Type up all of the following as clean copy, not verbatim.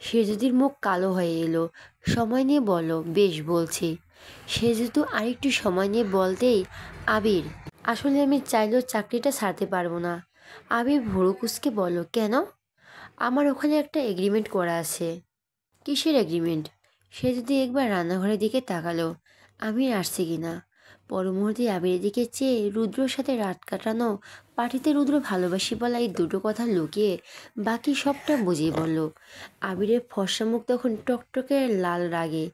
সেজুদির মুখ কালো হয়ে এলো। সময় নিয়ে বলল, বেশ বলছি। সেজুদু আরেকটু সময় নিয়ে বলতেই, আবির, আসলে আমি চাইলেও চাকরিটা ছাড়তে পারবো না। আবির ভুরু কুঁচকে বলল, কেন? আমার ওখানে একটা এগ্রিমেন্ট করা আছে। কিসের এগ্রিমেন্ট? সে যদি একবার রান্নাঘরের দিকে তাকালো আবির আসছে কিনা। পর মুহূর্তে আবিরের দিকে চেয়ে রুদ্রর সাথে রাত কাটানো, পার্টিতে রুদ্র ভালোবাসি বলা এই দুটো কথা লুকিয়ে বাকি সবটা বুঝিয়ে বলল। আবিরের ফর্সা মুখ তখন টকটকে লাল রাগে।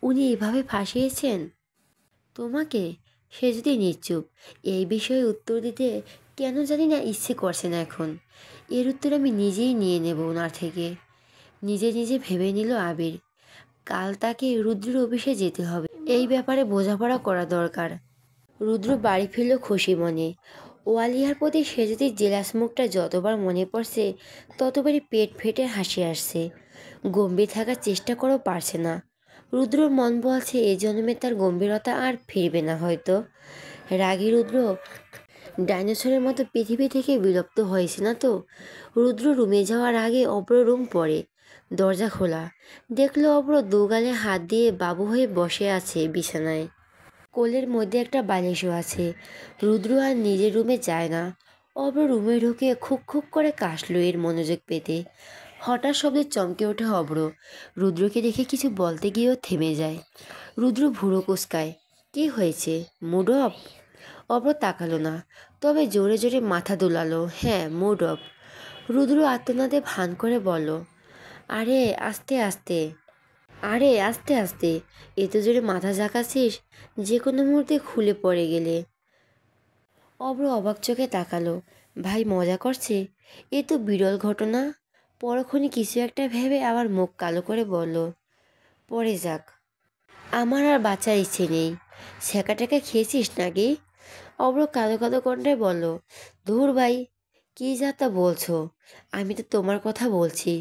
উনি এভাবে ফাঁসিয়েছেন তোমাকে? সে যদি নিশ্চুপ। এই বিষয়ে উত্তর দিতে কেন জানি না ইচ্ছে করছে না এখন। এর উত্তর আমি নিজেই নিয়ে নেব ওনার থেকে। নিজে নিজে ভেবে নিল আবির। কাল তাকে রুদ্রের অফিসে যেতে হবে, এই ব্যাপারে বোঝাপড়া করা দরকার। রুদ্র বাড়ি ফিরল খুশি মনে। ওয়ালিয়ার প্রতি সে যদি জেলাস মুখটা যতবার মনে পড়ছে ততবারই পেট ফেটে হাসি আসছে। গম্ভীর থাকার চেষ্টা করেও পারছে না। রুদ্রর মন বলছে এ জন্মে তার গম্ভীরতা আর ফিরবে না হয়তো। রাগী রুদ্র ডাইনোসরের মতো পৃথিবী থেকে বিলুপ্ত হয়েছে না তো। রুদ্র রুমে যাওয়ার আগে অব্র রুম পড়ে। দরজা খোলা। দেখলো অব্র দুগালে হাত দিয়ে বাবু হয়ে বসে আছে বিছানায়। কোলের মধ্যে একটা বালিশও আছে। রুদ্র আর নিজের রুমে যায় না। অব্র রুমে ঢুকে খুক খুক করে কাশলো এর মনোযোগ পেতে। হঠাৎ শব্দে চমকে ওঠে অব্র। রুদ্রকে দেখে কিছু বলতে গিয়েও থেমে যায়। রুদ্র ভুরু কুঁচকায়। কি হয়েছে? Mood off? অব্র তাকালো না, তবে জোরে জোরে মাথা দুলালো। হ্যাঁ, মুড অফ। রুদ্র আত্মনাদে ভান করে বলল, আরে আস্তে আস্তে, আরে আস্তে আস্তে, এত জোরে মাথা ঝাঁকাছিস যে কোনো মুহূর্তে খুলে পড়ে গেলে। অব্র অবাক চোখে তাকালো। ভাই মজা করছে? এ তো বিরল ঘটনা। পরক্ষণে কিছু একটা ভেবে আবার মুখ কালো করে বলল, পরে যাক, আমার আর বাঁচার ইচ্ছে নেই। ছ্যাঁকা ট্যাঁকা খেয়েছিস নাকি? অব্র কাঁদো কাঁদো কণ্ঠে বলল, ধুর ভাই, কী যা তা বলছো? আমি তো তোমার কথা বলছি।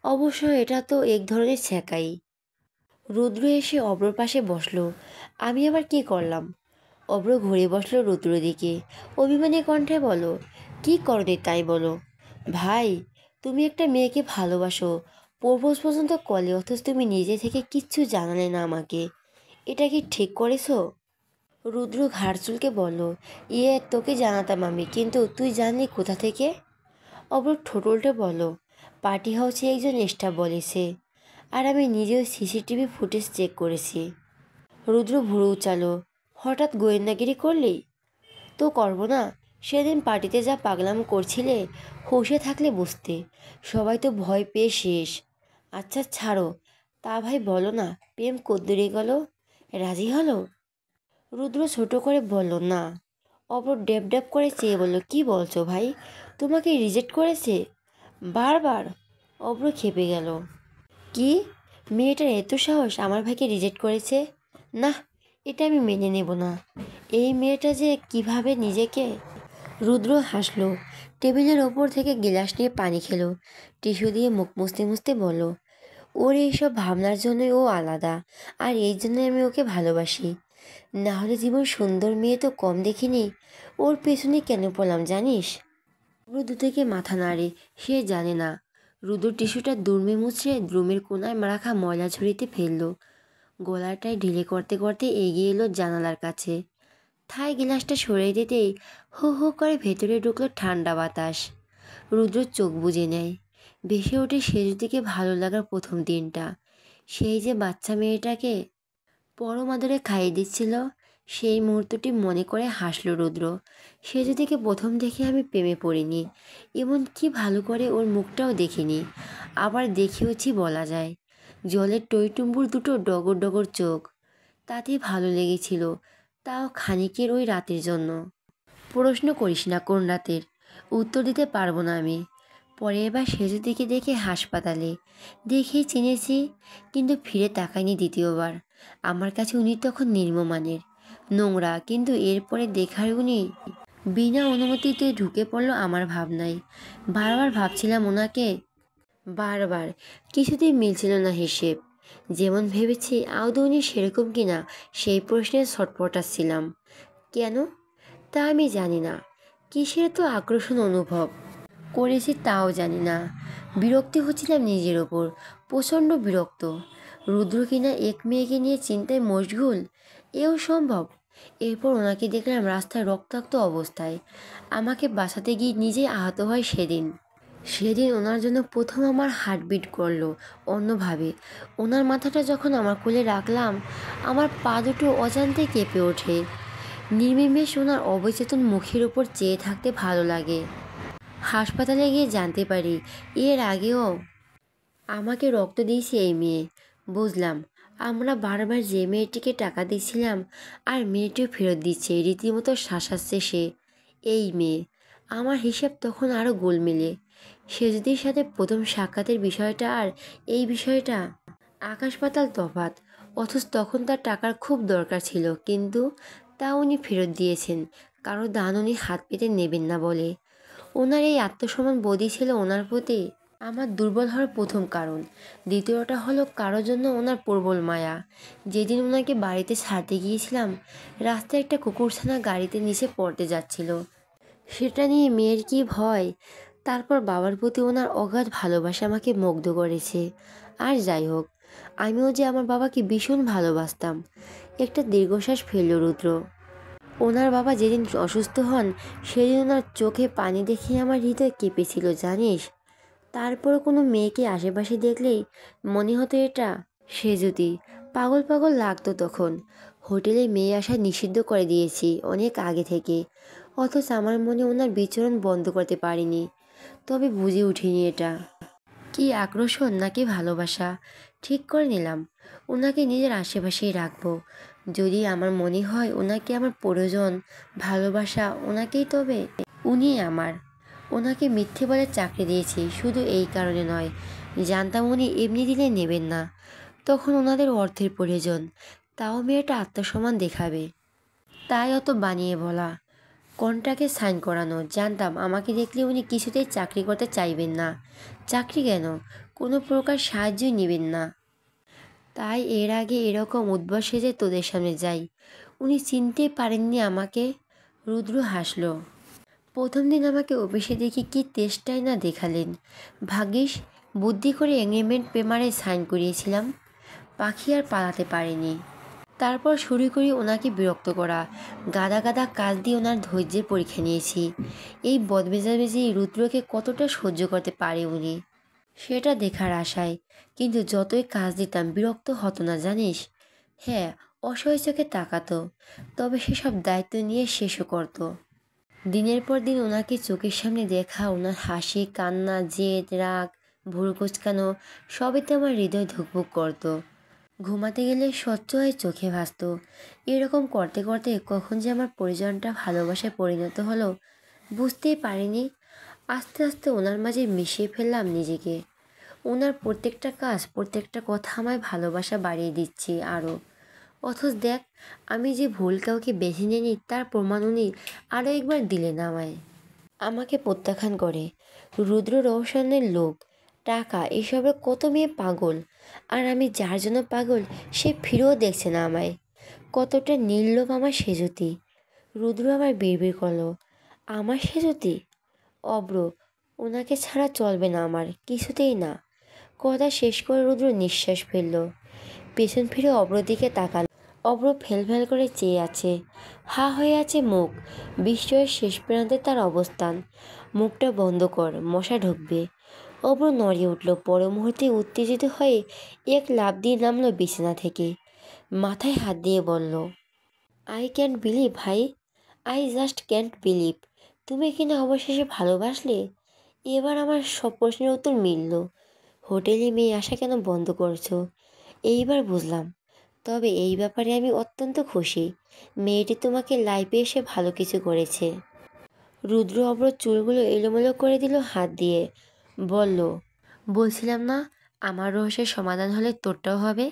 অবশ্য এটা তো এক ধরনের ছ্যাঁকাই। রুদ্র এসে অব্রর পাশে বসলো। আমি আবার কি করলাম? অব্র ঘুরে বসলো রুদ্র দিকে। অভিমানী কণ্ঠে বলো, কি করনি তাই বলো। ভাই, তুমি একটা মেয়েকে ভালোবাসো, প্রপোজ পর্যন্ত করলে, অথচ তুমি নিজে থেকে কিচ্ছু জানালে না আমাকে। এটা কি ঠিক করেছো? রুদ্র ঘাড় চুলকে বলল, ইয়ে তোকে জানাতাম আমি, কিন্তু তুই জানলি কোথা থেকে? অব্র ঠোঁট উল্টে বলল, পার্টি হাউসে একজন স্টাফ বলেছে, আর আমি নিজেও সিসিটিভি ফুটেজ চেক করেছি। রুদ্র ভুরু উচালো, হঠাৎ গোয়েন্দাগিরি করলি? তো করবো না? সেদিন পার্টিতে যা পাগলাম করছিলে, হুঁশে থাকলে বুঝতে। সবাই তো ভয় পেয়ে শেষ। আচ্ছা ছাড়ো, তা ভাই বলো না, প্রেম কদ্দুরে গেল? রাজি হলো? রুদ্র ছোট করে বলল, না। অপর ড্যাব ড্যাব করে চেয়ে বলল, কি বলছো ভাই? তোমাকে রিজেক্ট করেছে? বারবার? অব্র খেপে গেল। কি? মেয়েটার এত সাহস আমার ভাইকে রিজেক্ট করেছে? না, এটা আমি মেনে নেব না। এই মেয়েটা যে কিভাবে নিজেকে। রুদ্র হাসলো। টেবিলের ওপর থেকে গিলাস নিয়ে পানি খেলো। টিস্যু দিয়ে মুখ মুছতে মুছতে বলল, ওর এইসব ভাবনার জন্যই ও আলাদা, আর এই জন্যই আমি ওকে ভালোবাসি। না হলে জীবন সুন্দর মেয়ে তো কম দেখিনি। ওর পেছনে কেন পড়লাম জানিস? রুদ্র থেকে মাথা নাড়ে। সে জানে না। রুদ্র টিস্যুটা দুর্মে মুছে রুমের কোনায় রাখা ময়লা ঝুড়িতে ফেলল। গলাটায় ঢিলে করতে করতে এগিয়ে এলো জানালার কাছে। থাই গিলাসটা সরিয়ে দিতেই হো হো করে ভেতরে ঢুকলো ঠান্ডা বাতাস। রুদ্র চোখ বুজে নেয়। ভেসে ওঠে সেজদিকে ভালো লাগার প্রথম দিনটা। সেই যে বাচ্চা মেয়েটাকে পরম আদরে খাইয়ে দিচ্ছিল, সেই মুহূর্তটি মনে করে হাসল রুদ্র। সেজদিকে প্রথম দেখে আমি প্রেমে পড়িনি, এমন কি ভালো করে ওর মুখটাও দেখিনি। আবার দেখেওছি বলা যায়। জলের টইটুম্বুর দুটো ডগর ডগর চোখ, তাতে ভালো লেগেছিল, তাও খানিকের ওই রাতের জন্য। প্রশ্ন করিস না কোন রাতের, উত্তর দিতে পারবো না আমি। পরের বার সেজদিকে দেখে হাসপাতালে দেখেই চিনেছি, কিন্তু ফিরে তাকাইনি দ্বিতীয়বার। আমার কাছে উনি তখন নির্মমানের, নোংরা, কিন্তু এরপরে দেখার উনি বিনা অনুমতিতে ঢুকে পড়লো আমার ভাবনায়। বারবার ভাবছিলাম ওনাকে, বারবার। কিছুতেই মিলছিল না হিসেব। যেমন ভেবেছি আদৌ উনি সেরকম কিনা সেই প্রশ্নে ছটপটাচ্ছিলাম। কেন? তা আমি জানি না। কিসের তো আকর্ষণ অনুভব করেছি তাও জানি না। বিরক্তি হচ্ছিলাম নিজের ওপর, প্রচণ্ড বিরক্ত। রুদ্র কিনা এক মেয়েকে নিয়ে চিন্তায় মশগুল, এও সম্ভব? এরপর ওনাকে দেখলাম রাস্তায় রক্তাক্ত অবস্থায়। আমাকে বাঁচাতে গিয়ে নিজেই আহত হয় সেদিন। সেদিন ওনার জন্য প্রথম আমার হার্টবিট করলো অন্যভাবে। ওনার মাথাটা যখন আমার কোলে রাখলাম, আমার পা দুটো অজান্তে কেঁপে ওঠে। নির্বিমেষ ওনার অবচেতন মুখের ওপর চেয়ে থাকতে ভালো লাগে। হাসপাতালে গিয়ে জানতে পারি এর আগেও আমাকে রক্ত দিয়েছে এই মেয়ে। বুঝলাম আমরা বারবার যে মেয়েটিকে টাকা দিচ্ছিলাম আর মেয়েটিও ফেরত দিচ্ছে, রীতিমতো শাসাচ্ছে সে, এই মেয়ে। আমার হিসাব তখন আরও গোলমেলে। সেজদির সাথে প্রথম সাক্ষাতের বিষয়টা আর এই বিষয়টা আকাশ পাতাল তফাৎ। অথচ তখন তার টাকার খুব দরকার ছিল, কিন্তু তা উনি ফেরত দিয়েছেন, কারো দান উনি হাত পেতে নেবেন না বলে। ওনার এই আত্মসম্মান বোধই ছিল ওনার প্রতি আমার দুর্বল হওয়ার প্রথম কারণ। দ্বিতীয়টা হলো কারোর জন্য ওনার প্রবল মায়া। যেদিন ওনাকে বাড়িতে ছাড়তে গিয়েছিলাম, রাস্তায় একটা কুকুরছানা গাড়িতে নিচে পড়তে যাচ্ছিল। সেটা নিয়ে মেয়ের কি ভয়। তারপর বাবার প্রতি ওনার অগাধ ভালোবাসা আমাকে মুগ্ধ করেছে। আর যাই হোক, আমিও যে আমার বাবাকে ভীষণ ভালোবাসতাম। একটা দীর্ঘশ্বাস ফেলল রুদ্র। ওনার বাবা যেদিন অসুস্থ হন, সেদিন ওনার চোখে পানি দেখে আমার হৃদয় কেঁপেছিল জানিস। তারপরও কোনো মেয়েকে আশেপাশে দেখলেই মনে হতো এটা সে যদি। পাগল পাগল লাগতো তখন। হোটেলে মেয়ে আসা নিষিদ্ধ করে দিয়েছি অনেক আগে থেকে, অথচ আমার মনে ওনার বিচরণ বন্ধ করতে পারিনি। তবে বুঝে উঠিনি এটা কি আকর্ষণ নাকি ভালোবাসা। ঠিক করে নিলাম ওনাকে নিজের আশেপাশেই রাখবো। যদি আমার মনে হয় ওনাকে আমার প্রয়োজন, ভালোবাসা ওনাকেই, তবে উনি আমার। ওনাকে মিথ্যে বলে চাকরি দিয়েছি শুধু এই কারণে নয়, জানতাম উনি এমনি দিলে নেবেন না। তখন ওনাদের অর্থের প্রয়োজন, তাও মেয়েটা আত্মসম্মান দেখাবে, তাই অত বানিয়ে বলা। কন্ট্রাক্টে সাইন করানো, জানতাম আমাকে দেখলে উনি কিছুতেই চাকরি করতে চাইবেন না। চাকরি কেন, কোনো প্রকার সাহায্যই নেবেন না। তাই এর আগে এরকম উদ্ভট সেজে তোদের সামনে যাই। উনি চিনতে পারেননি আমাকে। রুদ্র হাসলো। প্রথম দিন আমাকে অফিসে দেখি কি তেষ্টাই না দেখালেন। ভাগ্যিস বুদ্ধি করে এগ্রিমেন্ট পেপারে সাইন করিয়েছিলাম, পাখি আর পালাতে পারেনি। তারপর শুরু করি ওনাকে বিরক্ত করা। গাদা গাদা কাজ দিয়ে ওনার ধৈর্যের পরীক্ষা নিয়েছি। এই বদমেজামেজি রুদ্রকে কতটা সহ্য করতে পারে উনি, সেটা দেখার আশায়। কিন্তু যতই কাজ দিতাম বিরক্ত হতো না জানিস। হ্যাঁ, অসহায় চোখে তাকাতো, তবে সেসব দায়িত্ব নিয়ে শেষও করতো। দিনের পর দিন ওনাকে চোখের সামনে দেখা, ওনার হাসি, কান্না, জেদ, রাগ, ভুরু কুঁচকানো, সবেতে আমার হৃদয় ধুকপুক করতো। ঘুমাতে গেলে স্বচ্ছ হয়ে চোখে ভাসতো। এরকম করতে করতে কখন যে আমার পরিজনটা ভালোবাসায় পরিণত হলো বুঝতেই পারিনি। আস্তে আস্তে ওনার মাঝে মিশিয়ে ফেললাম নিজেকে। ওনার প্রত্যেকটা কাজ, প্রত্যেকটা কথা আমায় ভালোবাসা বাড়িয়ে দিচ্ছে আরও। অথচ দেখ, আমি যে ভুল কাউকে বেছে নিইনি তার প্রমাণ উনি আরও একবার দিলেন আমায়। আমাকে প্রত্যাখ্যান করে। রুদ্র রওশনের লোক, টাকা, এসবে কত মেয়ে পাগল। আর আমি যার জন্য পাগল সে ফিরেও দেখছে না আমায়। কতটা নির্লোভ আমার সেজতি। রুদ্র আবার বিড়বিড় করলো, আমার সেজতি? অব্র, ওনাকে ছাড়া চলবে না আমার, কিছুতেই না। কথা শেষ করে রুদ্র নিঃশ্বাস ফেলল। পেছন ফিরে অব্র দিকে তাকাল। অব্র ফেল করে চেয়ে আছে, হা হয়ে আছে মুখ। বিস্ময়ের শেষ প্রান্তে তার অবস্থান। মুখটা বন্ধ কর, মশা ঢুকবে। অব্র নড়িয়ে উঠল। পর মুহূর্তে উত্তেজিত হয়ে এক লাফ দিয়ে নামলো বিছানা থেকে। মাথায় হাত দিয়ে বলল, আই ক্যান্ট বিলিভ ভাই, আই জাস্ট ক্যান্ট বিলিভ তুমি কিনা অবশেষে ভালোবাসলে। এবার আমার সব প্রশ্নের উত্তর মিলল। হোটেলে মেয়ে আসা কেন বন্ধ করছো এইবার বুঝলাম। তবে এই ব্যাপারে আমি অত্যন্ত খুশি। মেয়েটি তোমাকে লাইফে এসে ভালো কিছু করেছে। রুদ্র অব্র চুলগুলো এলোমেলো করে দিল হাত দিয়ে। বলল, বলছিলাম না আমার রহস্যের সমাধান হলে তোরটাও হবে।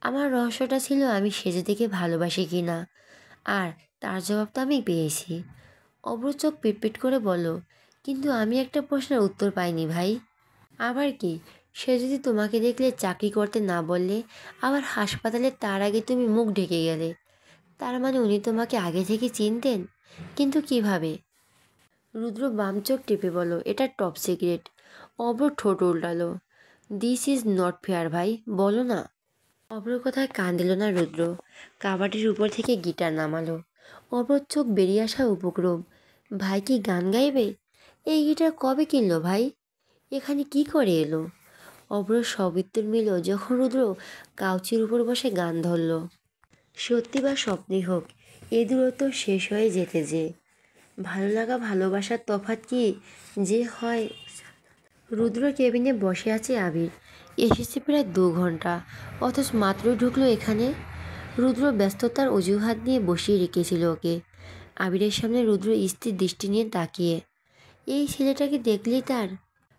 আমার রহস্যটা ছিল আমি সেজদিকে ভালোবাসি কি না, আর তার জবাব তো আমি পেয়েছি। অব্র চোখ পিটপিট করে বলল, কিন্তু আমি একটা প্রশ্নের উত্তর পাইনি ভাই। আবার কি? সে যদি তোমাকে দেখলে চাকরি করতে না বললে, আবার হাসপাতালে তার আগে তুমি মুখ ঢেকে গেলে, তার মানে উনি তোমাকে আগে থেকে চিনতেন। কিন্তু কিভাবে? রুদ্র বাম চোখ টিপে বলল, এটা টপ সিক্রেট। অব্র ঠোঁট উল্টালো। দিস ইজ নট ফেয়ার ভাই, বলো না। অব্রর কথায় কান দিল না রুদ্র। কাবাডির উপর থেকে গিটার নামালো। অব্রর চোখ বেরিয়ে আসা উপক্রম। ভাই কি গান গাইবে? এই গিটার কবে কিনলো ভাই? এখানে কি করে এলো? অব্র সবিত্তর মিল যখন রুদ্র কাউচির উপর বসে গান ধরল। সত্যি বা স্বপ্নই হোক, এ দূরত্ব শেষ হয়ে যেতে যে ভালো লাগা ভালোবাসার তফাৎ কি যে হয়। রুদ্র কেবিনে বসে আছে আবির। এসেছে প্রায় 2 ঘন্টা, অথচ মাত্রই ঢুকলো এখানে। রুদ্র ব্যস্ততার অজুহাত নিয়ে বসিয়ে রেখেছিল ওকে। আবিরের সামনে রুদ্র স্থির দৃষ্টি নিয়ে তাকিয়ে। এই ছেলেটাকে দেখলেই তার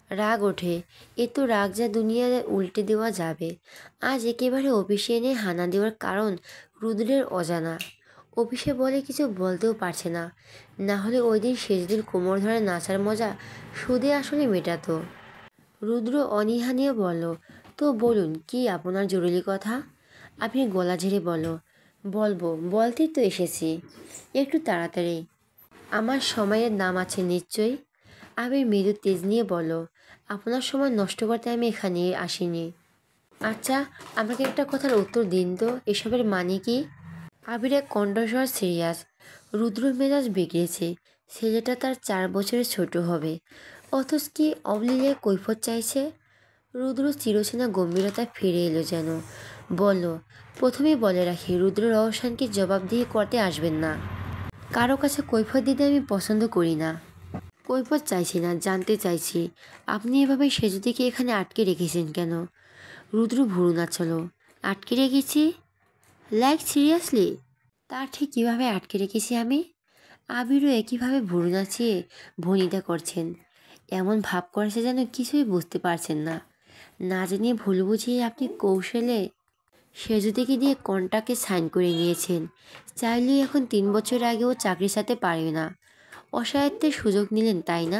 রাগ ওঠে। এ তো রাগ যা দুনিয়ায় উল্টে দেওয়া যাবে। আজ একেবারে অফিসে এনে হানা দেওয়ার কারণ রুদ্রের অজানা। অফিসে বলে কিছু বলতেও পারছে না। না হলে ওই দিন সেজদিন কোমর ধরে নাচার মজা সুদে আসলে মেটাতো। রুদ্র অনীহা নিয়ে বলল, তো বলুন কি আপনার জরুরি কথা? আপনি গলা ঝেড়ে বলো, বলবো বলতেই তো এসেছি, একটু তাড়াতাড়ি। আমার সময়ের দাম আছে নিশ্চয়ই। আবির মৃদু তেজ নিয়ে বলল, আপনার সময় নষ্ট করতে আমি এখানে আসিনি। আচ্ছা, আমাকে একটা কথার উত্তর দিন তো, এসবের মানে কি? আবিরের কণ্ঠস্বর সিরিয়াস। রুদ্র মেজাজ বিগড়েছে। ছেলেটা তার 4 বছরের ছোট হবে, অথচ কি অবলীলায় কৈফিয়ত চাইছে। রুদ্র চিরচেনা গম্ভীরতা ফিরে এলো যেন। বলল, প্রথমেই বলে রাখি, রুদ্র রহস্যানকে জবাব দিয়ে করতে আসবেন না। কারো কাছে কৈফিয়ত দিতে আমি পছন্দ করি না। কৈফিয়ত চাইছি না, জানতে চাইছি আপনি এভাবে সেজুদিকে এখানে আটকে রেখেছেন কেন? রুদ্র ভুরু নাচালো। আটকে রেখেছি? Like seriously? তা ঠিক কীভাবে আটকে রেখেছি আমি? আবিরও একইভাবে ভুরু নাচিয়ে ভনিতা করছেন। এমন ভাব করেছে যেন কিছুই বুঝতে পারছেন না। না জানিয়ে ভুল বুঝিয়ে আপনি কৌশলে সেজুদিকে দিয়ে কন্ট্রাক্টে সাইন করে নিয়েছেন। চাইলেই এখন 3 বছর আগেও চাকরির সাথে পারবে না। অসহায়ত্বের সুযোগ নিলেন, তাই না?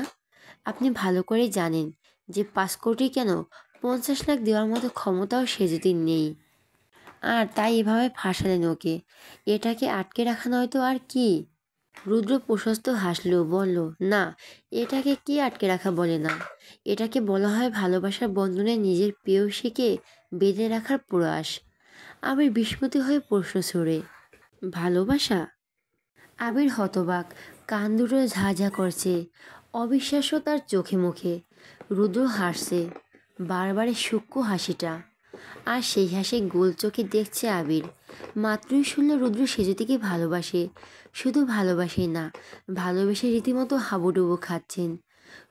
আপনি ভালো করে জানেন যে 5 কোটি কেন 50 লাখ দেওয়ার মতো ক্ষমতাও সেজুদির নেই। আর তাই এভাবে ফাঁসালেন ওকে। এটাকে আটকে রাখা নয়তো আর কি? রুদ্র প্রশস্ত হাসল, বলল, না, এটাকে কি আটকে রাখা বলে না। এটাকে বলা হয় ভালোবাসার বন্ধনে নিজের প্রেয়সীকে বেঁধে রাখার প্রয়াস। আবির বিস্মিত হয়ে প্রশ্ন ছড়ে, ভালোবাসা? আবির হতবাক, কান দুটো ঝাঝা করছে। অবিশ্বাস্য তার চোখে মুখে। রুদ্র হাসছে, বারবারে সূক্ষ্ম হাসিটা। আর সেই হাসি গোল চোখে দেখছে আবির। মাত্রই শুনল রুদ্র সেজুতিকে ভালোবাসে। শুধু ভালোবাসে না, ভালোবেসে রীতিমতো হাবুডুবু খাচ্ছেন।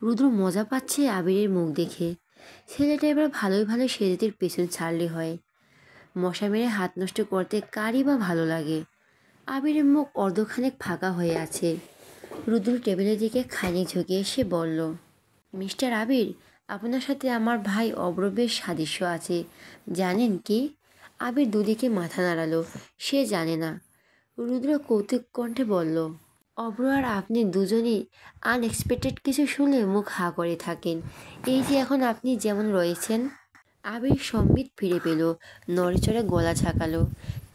রুদ্র মজা পাচ্ছে আবিরের মুখ দেখে। ছেলেটা এবার ভালোই ভালো সেজুতির পেছন ছাড়লে হয়। মশা মেরে হাত নষ্ট করতে কারই বা ভালো লাগে। আবিরের মুখ অর্ধখানেক ফাঁকা হয়ে আছে। রুদ্র টেবিলের দিকে খানিক ঝুঁকে এসে বলল, মিস্টার আবির, আপনার সাথে আমার ভাই অব্র বেশ সাদৃশ্য আছে, জানেন কি? আবির দুদিকে মাথা নাড়ালো, সে জানে না। রুদ্র কৌতুক কণ্ঠে বলল, অব্র আর আপনি দুজনই আনএক্সপেক্টেড কিছু শুনলে মুখ হা করে থাকেন। এই যে এখন আপনি যেমন রয়েছেন। আবির সম্বিত ফিরে পেল, নড়েচড়ে গলা ঝাঁকালো,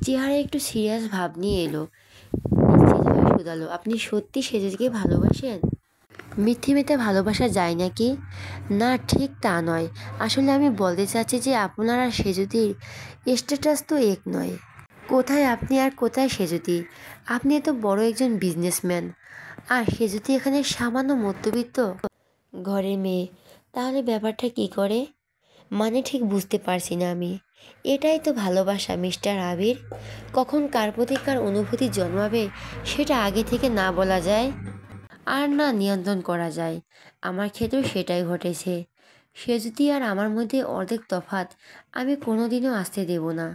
চেহারা একটু সিরিয়াস ভাব নিয়ে এলো। নিশ্চিত হয়ে শুধালো, আপনি সত্যি সেজেকে ভালোবাসেন? মিথ্যে মিথ্যে ভালোবাসা যায় নাকি? না, ঠিক তা নয়। আসলে আমি বলতে চাচ্ছি যে আপনার আর সেজুতির স্ট্যাটাস তো এক নয়। কোথায় আপনি আর কোথায় সেজুতি? আপনি এত বড় একজন বিজনেসম্যান, আর সেজুতি এখানে সামান্য মধ্যবিত্ত ঘরের মেয়ে। তাহলে ব্যাপারটা কি করে? মানে ঠিক বুঝতে পারছি না আমি। এটাই তো ভালোবাসা মিস্টার আবির। কখন কার প্রতি কার অনুভূতি জন্মাবে সেটা আগে থেকে না বলা যায়, আর না নিয়ন্ত্রণ করা যায়। আমার ক্ষেত্রেও সেটাই ঘটেছে। সেজুতি আর আমার মধ্যে অর্ধেক তফাৎ আমি কোনোদিনও আসতে দেব না।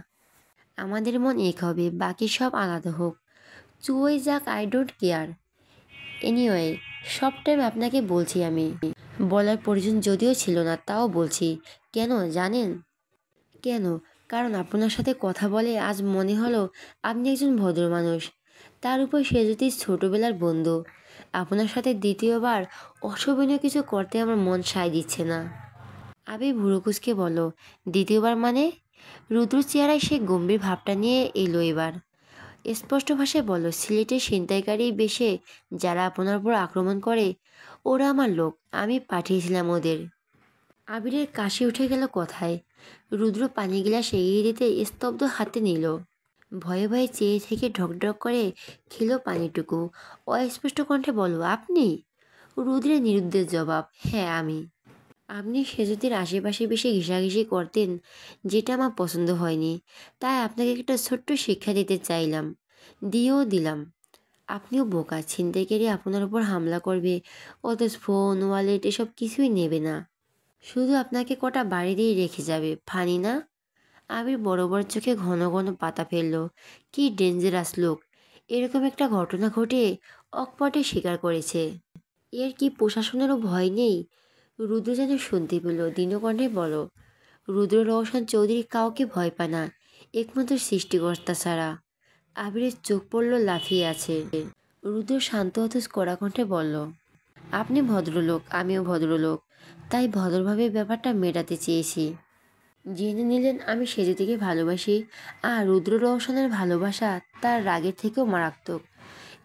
আমাদের মন এক হবে, বাকি সব আলাদা হোক। চুয়োই যাক, আই ডোন্ট কেয়ার। এনিওয়ে, সব টাইম আপনাকে বলছি আমি। বলার প্রয়োজন যদিও ছিল না, তাও বলছি। কেন জানেন? কেন? কারণ আপনার সাথে কথা বলে আজ মনে হলো আপনি একজন ভদ্র মানুষ। তার উপর সেজুতি ছোটোবেলার বন্ধু। আপনার সাথে দ্বিতীয়বার অশোভনীয় কিছু করতে আমার মন সায় দিচ্ছে না। আবি ভুরু কুঁচকে বলো, দ্বিতীয়বার মানে? রুদ্র চেহারায় সে গম্ভীর ভাবটা নিয়ে এলো এবার। স্পষ্ট ভাষায় বলল, সিলেটের ছিনতাইকারী বেশে যারা আপনার উপর আক্রমণ করে ওরা আমার লোক, আমি পাঠিয়েছিলাম ওদের। আবিরের কাশি উঠে গেল কথায়। রুদ্র পানি গ্লাস এগিয়ে দিতে স্তব্ধ হাতে নিল। ভয়ে ভয়ে চেয়ে থেকে ঢকঢক করে খেলো পানিটুকু। অস্পষ্ট কণ্ঠে বলল, আপনি? রুদ্রের নিরুদ্দেশ জবাব, হ্যাঁ আমি। আপনি সেজুতির আশেপাশে বেশি ঘেঁষাঘেঁষি করতেন, যেটা আমার পছন্দ হয়নি। তাই আপনাকে একটা ছোট্ট শিক্ষা দিতে চাইলাম, দিয়েও দিলাম। আপনিও বোকা, ছিনতাইকারী আপনার উপর হামলা করবে, অথচ ফোন ওয়ালেট এসব কিছুই নেবে না, শুধু আপনাকে কটা বাড়ি দিয়ে রেখে যাবে। ফানি না? আবির বড় বড় চোখে ঘন ঘন পাতা ফেলল। কি ডেঞ্জারাস লোক! এরকম একটা ঘটনা ঘটে অকপটে স্বীকার করেছে। এর কি প্রশাসনেরও ভয় নেই? রুদ্র যেন শুনতে পেল, দীনকণ্ঠে বলো, রুদ্র রওশন চৌধুরী কাউকে ভয় পায় না, একমাত্র সৃষ্টিকর্তা ছাড়া। আবিরের চোখ পড়ল লাফিয়ে আছে। রুদ্র শান্ত অথচ কড়া কণ্ঠে বলল, আপনি ভদ্রলোক, আমিও ভদ্রলোক, তাই ভদ্রভাবে ব্যাপারটা মেটাতে চেয়েছি। জেনে নিলেন আমি সেজুতিকে ভালোবাসি, আর রুদ্র রওশনের ভালোবাসা তার রাগের থেকেও মারাত্মক।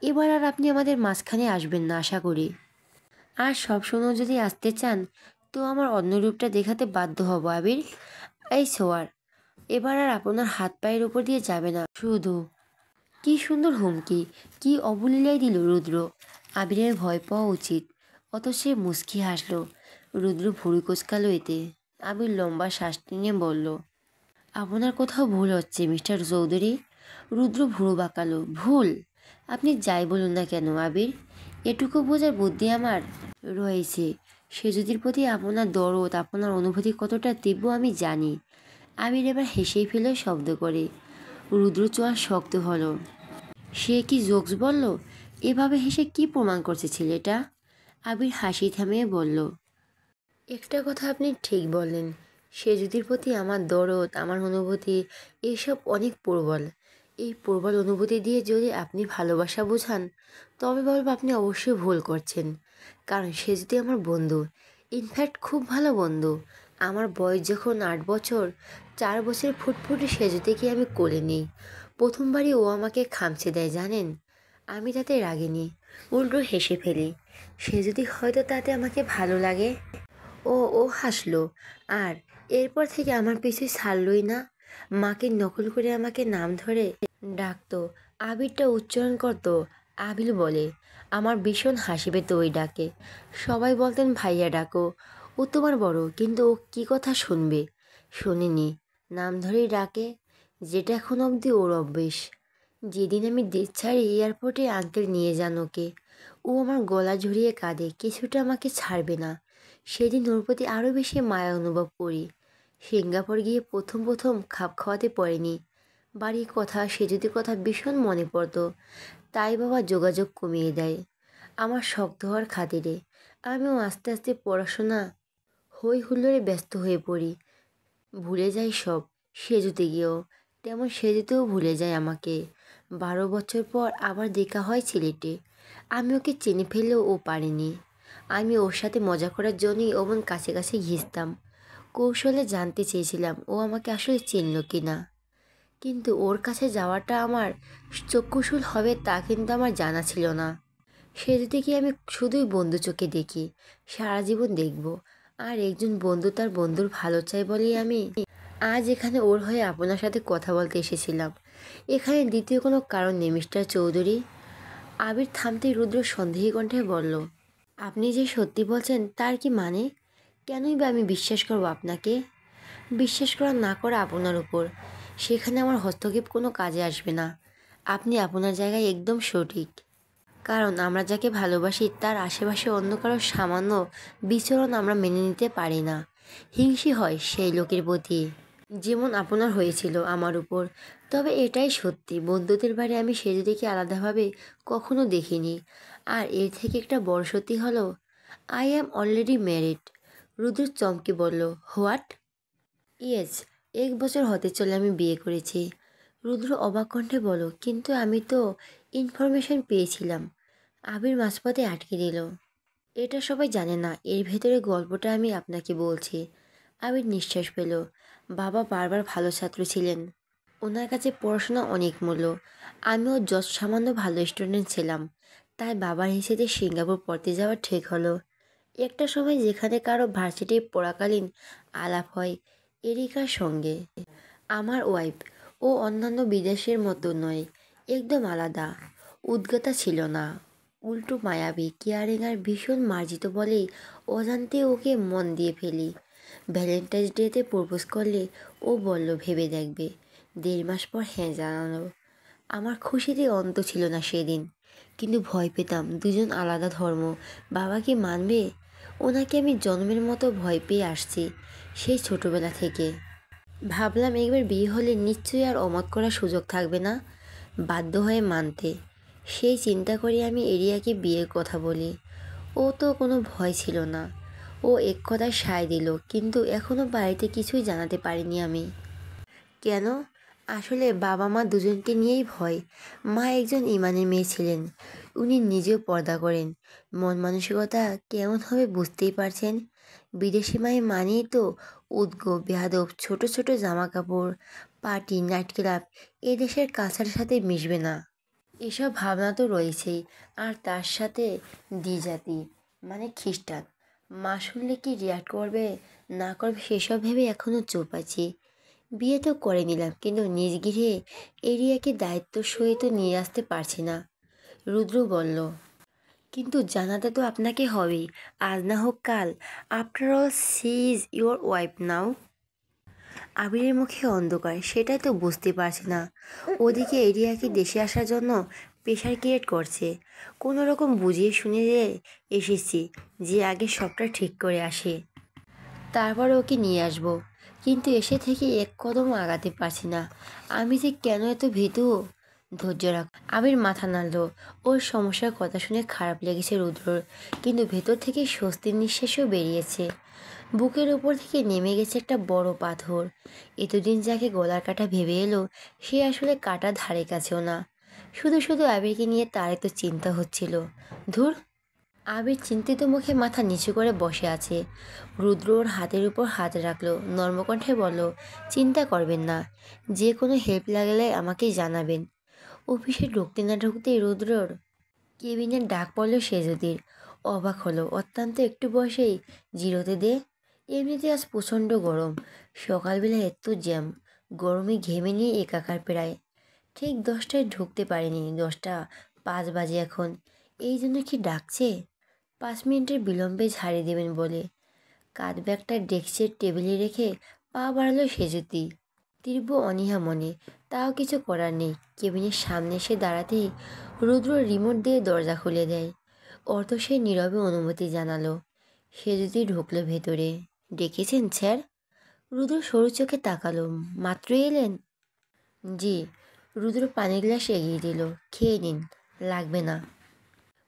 এবার আর আপনি আমাদের মাঝখানে আসবেন না আশা করি। আর সব সময় যদি আসতে চান তো আমার অন্য রূপটা দেখাতে বাধ্য হব আবির। এই সোয়ার, এবার আর আপনার হাত পায়ের উপর দিয়ে যাবে না শুধু। কি সুন্দর হুমকি, কি অবলীলাই দিল রুদ্র। আবিরের ভয় পাওয়া উচিত, অত সে মুচকি হাসল। রুদ্র ভুরু কোচকালো এতে। আবির লম্বা শ্বাস নিয়ে বলল, আপনার কোথাও ভুল হচ্ছে মিস্টার চৌধুরী। রুদ্র ভুরু বাঁকালো। ভুল? আপনি যাই বলুন না কেন আবির, এটুকু বোঝার বুদ্ধি আমার রয়েছে। সেজুতির প্রতি আপনার দরদ, আপনার অনুভূতি কতটা তীব্র আমি জানি। আবির এবার হেসেই ফেল শব্দ করে। রুদ্র চোয়াল শক্ত হলো। সে কি জোকস বলল? এভাবে হেসে কি প্রমাণ করছে ছেলেটা? আবির হাসি থামিয়ে বলল, একটা কথা আপনি ঠিক বললেন, সেজুতির প্রতি আমার দরদ, আমার অনুভূতি এসব অনেক প্রবল। এই প্রবল অনুভূতি দিয়ে যদি আপনি ভালোবাসা বোঝান তবে বলবো আপনি অবশ্যই ভুল করছেন। কারণ সেজুতি আমার বন্ধু, ইনফ্যাক্ট খুব ভালো বন্ধু। আমার বয়স যখন 8 বছর, 4 বছর ফুটফুটে সেজুতিকে আমি কোলে নিই। প্রথমবারই ও আমাকে খামচে দেয় জানেন। আমি তাতে রাগিনি, উল্টো হেসে ফেলি। সেজুতি হয়তো তাতে আমাকে ভালো লাগে। ও হাসলো, আর এরপর থেকে আমার পিছু ছাড়লই না। মাকে নকল করে আমাকে নাম ধরে ডাকতো, আবিরটা উচ্চারণ করতো আবিল বলে। আমার ভীষণ হাসি পেত ওই ডাকে। সবাই বলতেন ভাইয়া ডাকো, ও তোমার বড়, কিন্তু ও কী কথা শুনবে? শোনেনি, নাম ধরেই ডাকে, যেটা এখন অবধি ওর অভ্যেস। যেদিন আমি দেশ ছাড়ি এয়ারপোর্টে আঙ্কেল নিয়ে যান ওকে, ও আমার গলা ঝরিয়ে কাঁদে, কিছুটা আমাকে ছাড়বে না। সেদিন ওর প্রতি আরও বেশি মায়া অনুভব করি। সিঙ্গাপুর গিয়ে প্রথম প্রথম খাপ খাওয়াতে পারিনি। বাড়ির কথা, সেজুতির কথা ভীষণ মনে পড়তো, তাই বাবা যোগাযোগ কমিয়ে দেয় আমার শক্ত হওয়ার খাতিরে। আমিও আস্তে আস্তে পড়াশোনা হই হুল্লোড়ে ব্যস্ত হয়ে পড়ি, ভুলে যাই সব। সেজুতে গিয়েও তেমন, সেজুতেও ভুলে যায় আমাকে। 12 বছর পর আবার দেখা হয় সিলেটে। আমি ওকে চিনে ফেললেও ও পারেনি। আমি ওর সাথে মজা করার জন্যই ওমন কাছে কাছে ঘিসতাম। কৌশলে জানতে চেয়েছিলাম ও আমাকে আসলে চিনল কি না। কিন্তু ওর কাছে যাওয়াটা আমার চক্ষুশূল হবে তা কিন্তু আমার জানা ছিল না। সে যদি কি আমি শুধুই বন্ধু চোখে দেখি, সারা জীবন দেখব। আর একজন বন্ধু তার বন্ধুর ভালো চাই বলেই আমি আজ এখানে ওর হয়ে আপনার সাথে কথা বলতে এসেছিলাম। এখানে দ্বিতীয় কোনো কারণ নেই মিস্টার চৌধুরী। আবির থামতেই রুদ্র সন্দেহী কণ্ঠে বলল, আপনি যে সত্যি বলছেন তার কি মানে? কেনই বা আমি বিশ্বাস করব আপনাকে? বিশ্বাস করা না করা আপনার উপর, সেখানে আমার হস্তক্ষেপ কোনো কাজে আসবে না। আপনি আপনার জায়গায় একদম সঠিক। কারণ আমরা যাকে ভালোবাসি তার আশেপাশে অন্য কারো সামান্য বিচরণ আমরা মেনে নিতে পারি না। হিংসে হয় সেই লোকের প্রতি, যেমন আপনার হয়েছিল আমার উপর। তবে এটাই সত্যি, বন্ধুদের বাড়ি আমি সেজদিকে আলাদাভাবে কখনো দেখিনি। আর এর থেকে একটা বড় সত্যি হলো, আই অ্যাম অলরেডি ম্যারিড। রুদ্র চমকে বলল, হোয়াট? ইয়েস, 1 বছর হতে চলে আমি বিয়ে করেছি। রুদ্র অবাক কণ্ঠে বলো, কিন্তু আমি তো ইনফরমেশন পেয়েছিলাম। আবির মাঝপথে আটকে দিল। এটা সবাই জানে না, এর ভেতরে গল্পটা আমি আপনাকে বলছি। আবির নিঃশ্বাস পেল। বাবা বারবার ভালো ছাত্র ছিলেন, ওনার কাছে পড়াশোনা অনেক মূল্য। আমিও সামান্য ভালো স্টুডেন্ট ছিলাম, তাই বাবার হিসেবে সিঙ্গাপুর পড়তে যাওয়া ঠিক হলো। একটা সময় যেখানে কারো ভার্সিটি পড়াকালীন আলাপ হয় এরিকার সঙ্গে। আমার ওয়াইফ ও অন্যান্য বিদেশের মতো নয়, একদম আলাদা। উদ্গতা ছিল না, উল্টো মায়াবী, কেয়ারিং আর ভীষণ মার্জিত বলেই অজান্তে ওকে মন দিয়ে ফেলি। ভ্যালেন্টাইন্স ডেতে প্রপোজ করলে ও বলল ভেবে দেখবে। 1.5 মাস পর হ্যাঁ জানালো। আমার খুশিতে অন্ত ছিল না সেদিন, কিন্তু ভয় পেতাম। দুজন আলাদা ধর্ম, বাবা কি মানবে? ওনাকে আমি জন্মের মতো ভয় পেয়ে আসছি সেই ছোটবেলা থেকে। ভাবলাম একবার বিয়ে হলে নিশ্চয়ই আর অমত করার সুযোগ থাকবে না, বাধ্য হয়ে মানতে। সেই চিন্তা করে আমি এরিয়াকে বিয়ের কথা বলি। ও তো কোনো ভয় ছিল না, ও এক কথায় সায় দিল, কিন্তু এখনও বাড়িতে কিছুই জানাতে পারিনি আমি। কেন? আসলে বাবা মা দুজনকে নিয়েই ভয়। মা একজন ইমানের মেয়ে ছিলেন, উনি নিজেও পর্দা করেন। মন মানসিকতা কেমন হবে বুঝতেই পারছেন। বিদেশি মায়ের মানেই তো উদ্গ্র, বেয়াদব, ছোট ছোট জামা কাপড়, পার্টি, নাইট ক্লাব, এ দেশের কালচারের সাথে মিশবে না, এসব ভাবনা তো রয়েছেই। আর তার সাথে দ্বিজাতি, মানে খ্রিস্টান। মা শুনলে কি রিয়াক্ট করবে না করবে সেসব ভেবে এখনও চুপ আছি। বিয়ে তো করে নিলাম, কিন্তু নিজ গৃহে এরিয়াকে দায়িত্বর সহিত নিয়ে আসতে পারছি না। রুদ্র বলল, কিন্তু জানাতে তো আপনাকে হবেই, আজ না হোক কাল। After all she is your wife now. আবিরের মুখে অন্ধকার, সেটাই তো বুঝতে পারছি না। ওদিকে এরিয়াকে দেশে আসার জন্য প্রেশার ক্রিয়েট করছে। কোনো রকম বুঝিয়ে শুনিয়ে এসেছি যে আগে সবটা ঠিক করে আসে, তারপর ওকে নিয়ে আসবো। কিন্তু এসে থেকে এক কদম আগাতে পারছি না। আমি যে কেন এত ভীতু। ধৈর্য রাখ। আবির মাথা নাড়ল। ওর সমস্যার কথা শুনে খারাপ লেগেছে রুদ্রর, কিন্তু ভেতর থেকে স্বস্তির নিঃশ্বাসও বেরিয়েছে। বুকের ওপর থেকে নেমে গেছে একটা বড় পাথর। এতদিন যাকে গলার কাটা ভেবে এলো, সে আসলে কাটা ধারে কাছেও না। শুধু শুধু আবিরকে নিয়ে তার এত চিন্তা হচ্ছিল। ধুর। আবির চিন্তিত মুখে মাথা নিচু করে বসে আছে। রুদ্র ওর হাতের উপর হাত রাখলো, নর্মকণ্ঠে বলল, চিন্তা করবেন না, যে কোনো হেল্প লাগলে আমাকে জানাবেন। অফিসে ঢুকতে না ঢুকতেই রুদ্রর কেবিনের ডাক পড়ল সেজুতির। অবাক হলো। অত্যন্ত একটু বয়সেই জিরোতে দে। এমনিতে আজ প্রচণ্ড গরম, সকালবেলা এত জ্যাম, গরমে ঘেমে নিয়ে একাকার প্রায়। ঠিক 10টায় ঢুকতে পারিনি, 10টা 5 বাজে এখন। এই জন্য কি ডাকছে? 5 মিনিটের বিলম্বে ঝাড়ি দেবেন বলে। কাঁধ ব্যাগটা ডেস্কের টেবিলে রেখে পা বাড়ালো সেজুতি, তীব্র অনীহা মনে। তাও কিছু করার নেই। কেবিনের সামনে এসে দাঁড়াতেই রুদ্র রিমোট দিয়ে দরজা খুলে দেয়। অর্থ সে নীরবে অনুমতি জানালো। সেজুতি ঢুকলো ভেতরে। ডেকেছেন স্যার? রুদ্র সরু চোখে তাকালো। মাত্রই এলেন? জি। রুদ্র পানির গ্লাস এগিয়ে দিল। খেয়ে নিন, লাগবে না।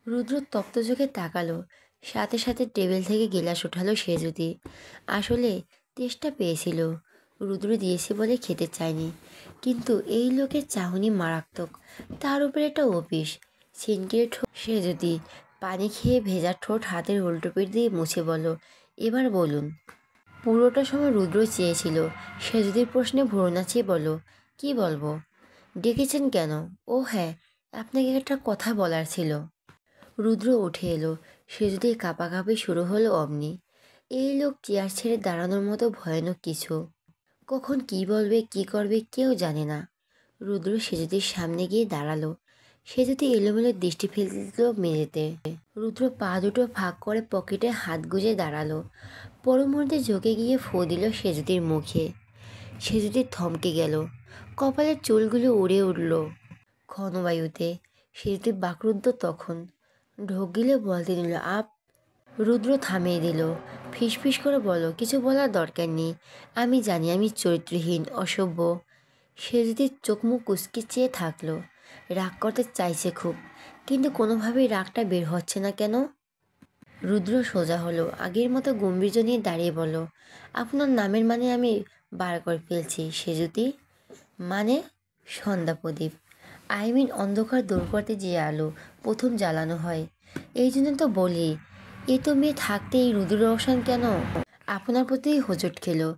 রুদ্র তপ্ত চোখে তাকালো। সাথে সাথে টেবিল থেকে গিলাস উঠালো সেজুতি। আসলে তেষ্টা পেয়েছিল, রুদ্র দিয়েছে বলে খেতে চায়নি। কিন্তু এই লোকের চাহনি মারাত্মক, তার উপরে একটা অফিস। ছিনকিয়ে সেজুতি পানি খেয়ে ভেজা ঠোঁট হাতের উল্টো পিঠ দিয়ে মুছে বলল, এবার বলুন। পুরোটা সময় রুদ্র চেয়েছিল। সেজুতির প্রশ্নে ভ্রু নাচিয়ে বলল, কি বলবো? ডেকেছেন কেন? ও হ্যাঁ, আপনাকে একটা কথা বলার ছিল। রুদ্র উঠে এলো। সেজুতি কাঁপাকাঁপি শুরু হলো অমনি। এই লোক চেয়ার ছেড়ে দাঁড়ানোর মতো ভয়ানক কিছু। কখন কি বলবে কি করবে কেউ জানে না। রুদ্র সেজুতির সামনে গিয়ে দাঁড়ালো। সেজুতি এলোমেলো দৃষ্টি ফেলে দিল মেঝেতে। রুদ্র পা দুটো ফাঁক করে পকেটে হাত গুজে দাঁড়ালো। পর মুহূর্তে ঝুঁকে গিয়ে ফু দিল সেজুতির মুখে। সেজুতি থমকে গেল। কপালের চুলগুলো উড়ে উঠল ঘনবায়ুতে। সেজুতি বাকরুদ্ধ তখন। ঢোক গিলে বলতে দিল, আপ। রুদ্র থামিয়ে দিল। ফিসফিস করে বলল, কিছু বলার দরকার নেই। আমি জানি আমি চরিত্রহীন, অসভ্য। সে যদি চোখ মুখ কুঁচকে চেয়ে থাকলো। রাগ করতে চাইছে খুব, কিন্তু কোনোভাবেই রাগটা বের হচ্ছে না কেন। রুদ্র সোজা হলো। আগের মতো গম্ভীর্য নিয়ে দাঁড়িয়ে বলল, আপনার নামের মানে আমি বার করে ফেলছি সেজুতি। মানে? সন্ধ্যা প্রদীপ। আই মিন অন্ধকার দূর করতে যে আলো প্রথম জ্বালানো হয়। এই জন্য তো বলি, এ তো মেয়ে থাকতে এই রুদ্র রোশন কেন আপনার প্রতি হোঁচট খেলো?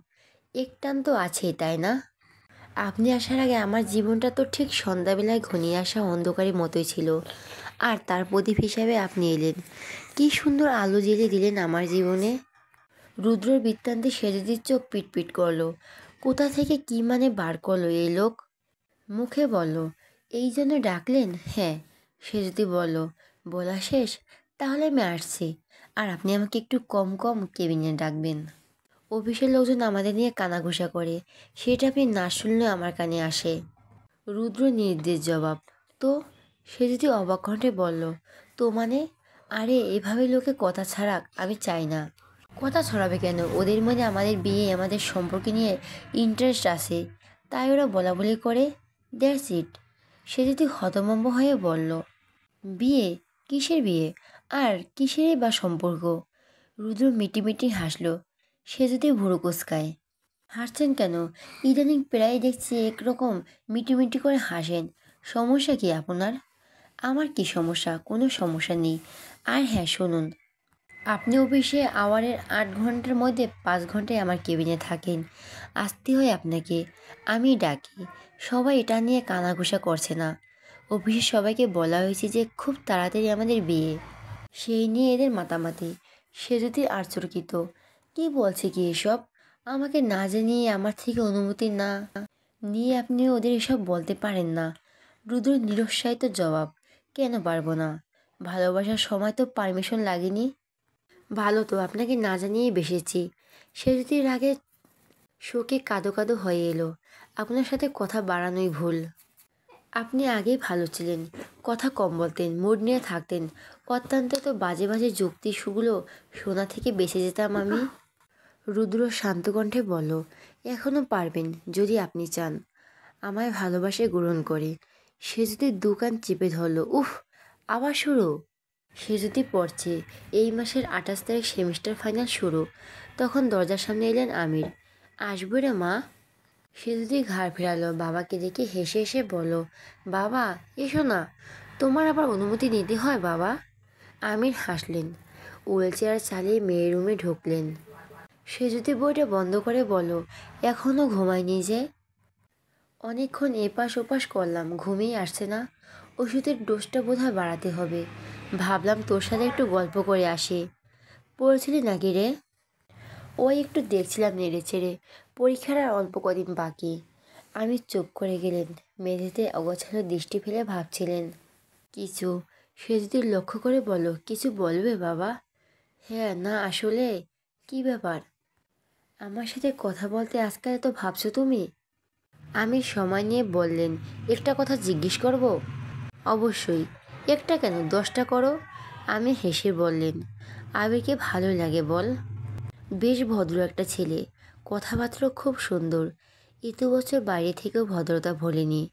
এক টান তো আছেই, তাই না? আপনি আসার আগে আমার জীবনটা তো ঠিক সন্ধ্যাবেলায় ঘনিয়ে আসা অন্ধকারের মতোই ছিল, আর তার প্রদীপ হিসাবে আপনি এলেন। কি সুন্দর আলো জ্বেলে দিলেন আমার জীবনে। রুদ্রর বৃত্তান্তে সেজদির চোখ পিটপিট করলো। কোথা থেকে কি মানে বার করলো এই লোক? মুখে বলল, এই জন্য ডাকলেন? হ্যাঁ। সেজদি বলল, বলা শেষ? তাহলে আমি আসছি। আর আপনি আমাকে একটু কম কম কেবিনে ডাকবেন। অফিসের লোকজন আমাদের নিয়ে কানাঘুষা করে, সেটা আপনি না শুনলেও আমার কানে আসে। রুদ্র নির্দেশ জবাব। তো? সে যদি অবাক কণ্ঠে বলল, তো মানে? আরে এভাবে লোকে কথা ছাড়াক, আমি চাই না। কথা ছড়াবে কেন? ওদের মধ্যে আমাদের বিয়ে, আমাদের সম্পর্কে নিয়ে ইন্টারেস্ট আছে, তাই ওরা বলা বলি করে। That's it. সে যদি হতভম্ব হয়ে বলল, বিয়ে? কিসের বিয়ে? আর কিসেরই বা সম্পর্ক? রুদ্র মিটিমিটি হাসল। সে যদি ভুরু কুচকায়। হাসছেন কেন? ইদানিং প্রায় দেখছি একরকম মিটিমিটি করে হাসেন। সমস্যা কি আপনার? আমার কি সমস্যা? কোনো সমস্যা নেই। আর হ্যাঁ শুনুন, আপনি অফিসে আওয়ারের 8 ঘন্টার মধ্যে 5 ঘন্টায় আমার কেবিনে থাকেন। আসতে হয় আপনাকে, আমি ডাকি। সবাই এটা নিয়ে কানাঘুষা করছে না। অফিসের সবাইকে বলা হয়েছে যে খুব তাড়াতাড়ি আমাদের বিয়ে। সেই নিয়ে এদের মাতামাতি। সে যদি আশ্চর্যিত, কি বলছে কি এসব? আমাকে না জানিয়ে, আমার থেকে অনুমতি না নিয়ে আপনি ওদের এসব বলতে পারেন না। রুদ্র নিরুৎসাহিত জবাব, কেন পারবো না? ভালোবাসার সময় তো পারমিশন লাগেনি। ভালো তো, আপনাকে না জানিয়েই বেসেছি। সে যদি রাগে শোকে কাঁদো কাঁদো হয়ে এলো। আপনার সাথে কথা বাড়ানোই ভুল। আপনি আগেই ভালো ছিলেন, কথা কম বলতেন, মুড নিয়ে থাকতেন। অত্যন্ত তো বাজে বাজে যুক্তি সুগুলো শোনা থেকে বেঁচে যেতাম আমি। রুদ্র শান্ত কণ্ঠে বলল, এখনও পারবেন যদি আপনি চান। আমায় ভালোবাসে গ্রহণ করে। সে যদি দোকান চেপে ধরল, উফ, আবার শুরু। সে যদি পড়ছে, এই মাসের 28 তারিখ সেমিস্টার ফাইনাল শুরু। তখন দরজার সামনে এলেন আমির। আসবো রে মা। সে যদি ঘাড় ফেরালো, বাবাকে দেখে হেসে হেসে বলল, বাবা এসো না, তোমার আবার অনুমতি নিতে হয় বাবা। আমির হাসলেন। হুইল চেয়ার চালিয়ে মেয়ের রুমে ঢুকলেন। সে যদি বইটা বন্ধ করে বলল, এখনও ঘুমায়নি যে? অনেকক্ষণ এপাশ ওপাশ করলাম, ঘুমিয়ে আসছে না। ওষুধের ডোজটা বোধহয় বাড়াতে হবে। ভাবলাম তোর সাথে একটু গল্প করে আসি। পড়েছিলি নাকি রে? ওই একটু দেখছিলাম নেড়ে চেড়ে। পরীক্ষার আর অল্প কদিন বাকি। আমি চুপ করে গেলেন। মেঝেতে অগোছালো দৃষ্টি ফেলে ভাবছিলেন কিছু। সে যদি লক্ষ্য করে বলো, কিছু বলবে বাবা? হ্যাঁ না আসলে। কি ব্যাপার? আমার সাথে কথা বলতে আজকাল এত ভাবছো তুমি? আমি সময় নিয়ে বললেন, একটা কথা জিজ্ঞেস করব? অবশ্যই। একটা কেন, 10টা করো। আমি হেসে বললেন, আবিরকে ভালো লাগে বল? বেশ ভদ্র একটা ছেলে, কথাবার্তা খুব সুন্দর। এত বছর বাইরে থেকেও ভদ্রতা ভোলেনি।